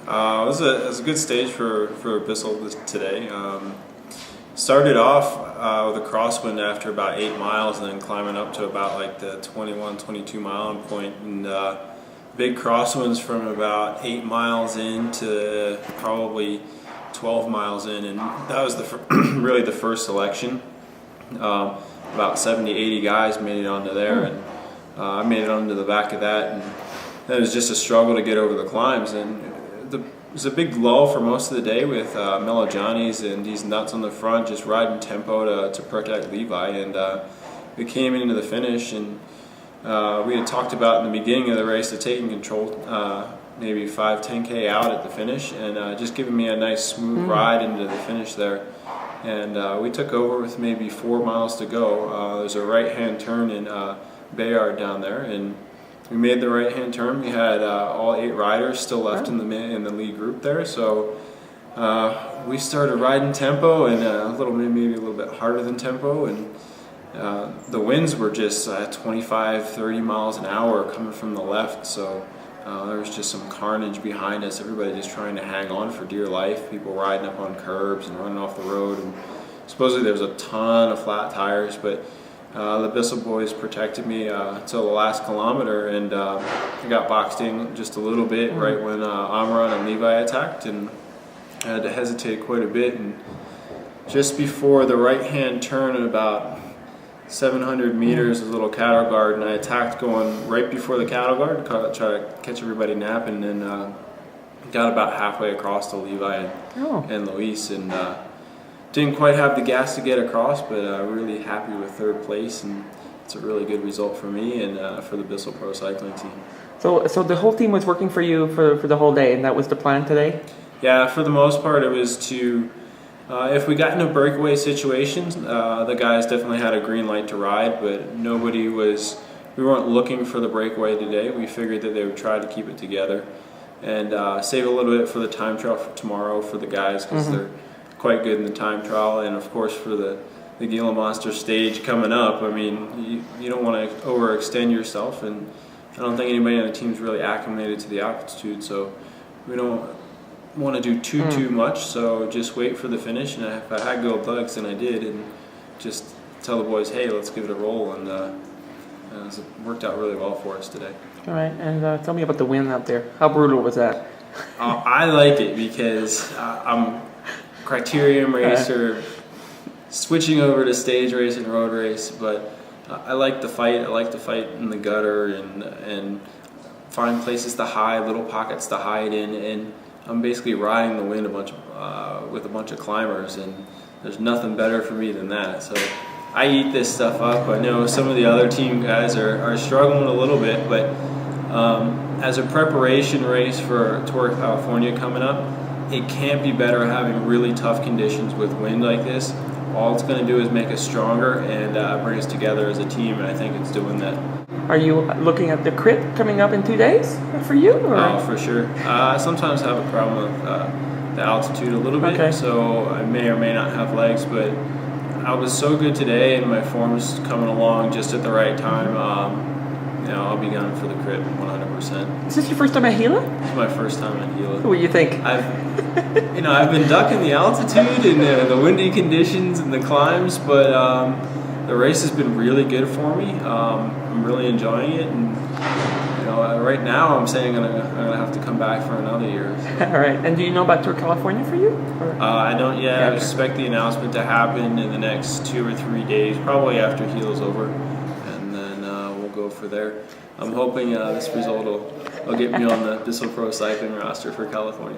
It was a good stage for BISSELL today. Started off with a crosswind after about 8 miles and then climbing up to about like the 21, 22 mile point. And big crosswinds from about 8 miles in to probably 12 miles in. And that was really the first selection. About 70, 80 guys made it onto there. And I made it onto the back of that. And then it was just a struggle to get over the climbs. And it was a big lull for most of the day with Mellow Johnnies and these nuts on the front just riding tempo to protect Levi, and we came into the finish, and we had talked about in the beginning of the race of taking control maybe 5-10K out at the finish, and just giving me a nice smooth ride into the finish there. And we took over with maybe 4 miles to go. There's a right-hand turn in Bayard down there, and we made the right-hand turn. We had all 8 riders still left in the lead group there, so we started riding tempo, and maybe a little bit harder than tempo, and the winds were just 25, 30 miles an hour coming from the left, so there was just some carnage behind us. Everybody just trying to hang on for dear life. People riding up on curbs and running off the road, and supposedly there was a ton of flat tires, but the BISSELL boys protected me until the last kilometer, and I got boxed in just a little bit right when Amran and Levi attacked, and I had to hesitate quite a bit. And just before the right-hand turn at about 700 meters, a little cattle guard, and I attacked going right before the cattle guard to try to catch everybody napping, and got about halfway across to Levi and Luis, and didn't quite have the gas to get across, but really happy with 3rd place, and it's a really good result for me and for the BISSELL Pro Cycling team. So the whole team was working for you for the whole day, and that was the plan today? Yeah, for the most part it was to, if we got into breakaway situations, the guys definitely had a green light to ride, but we weren't looking for the breakaway today. We figured that they would try to keep it together and save a little bit for the time trial for tomorrow for the guys, because they're quite good in the time trial, and of course for the Gila Monster stage coming up. I mean, you don't want to overextend yourself, and I don't think anybody on the team's really acclimated to the altitude, so we don't want to do too much, so just wait for the finish. And if I had gold legs, then I did, and just tell the boys, hey, let's give it a roll, and it worked out really well for us today. All right, and tell me about the wind out there. How brutal was that? I like it because I'm criterium racer, switching over to stage race and road race, but I like the fight. I like to fight in the gutter and find places to hide, little pockets to hide in, and I'm basically riding the wind with a bunch of climbers, and there's nothing better for me than that. So I eat this stuff up. I know some of the other team guys are struggling a little bit, but as a preparation race for Tour of California coming up, it can't be better having really tough conditions with wind like this. All it's going to do is make us stronger and bring us together as a team, and I think it's doing that. Are you looking at the crit coming up in 2 days for you? Or? Oh, for sure. I sometimes have a problem with the altitude a little bit, so I may or may not have legs, but I was so good today, and my form's coming along just at the right time. I'll be gunning for the crit 100%. Is this your first time at Gila? It's my first time at Gila. What do you think? I've been ducking the altitude and the windy conditions and the climbs, but the race has been really good for me. I'm really enjoying it, and right now I'm saying I'm gonna have to come back for another year. So. All right. And do you know about Tour California for you? I don't yet. I expect the announcement to happen in the next 2 or 3 days, probably after Gila's over, and then we'll go for there. I'm hoping this result will get me on the BISSELL Pro Cycling roster for California.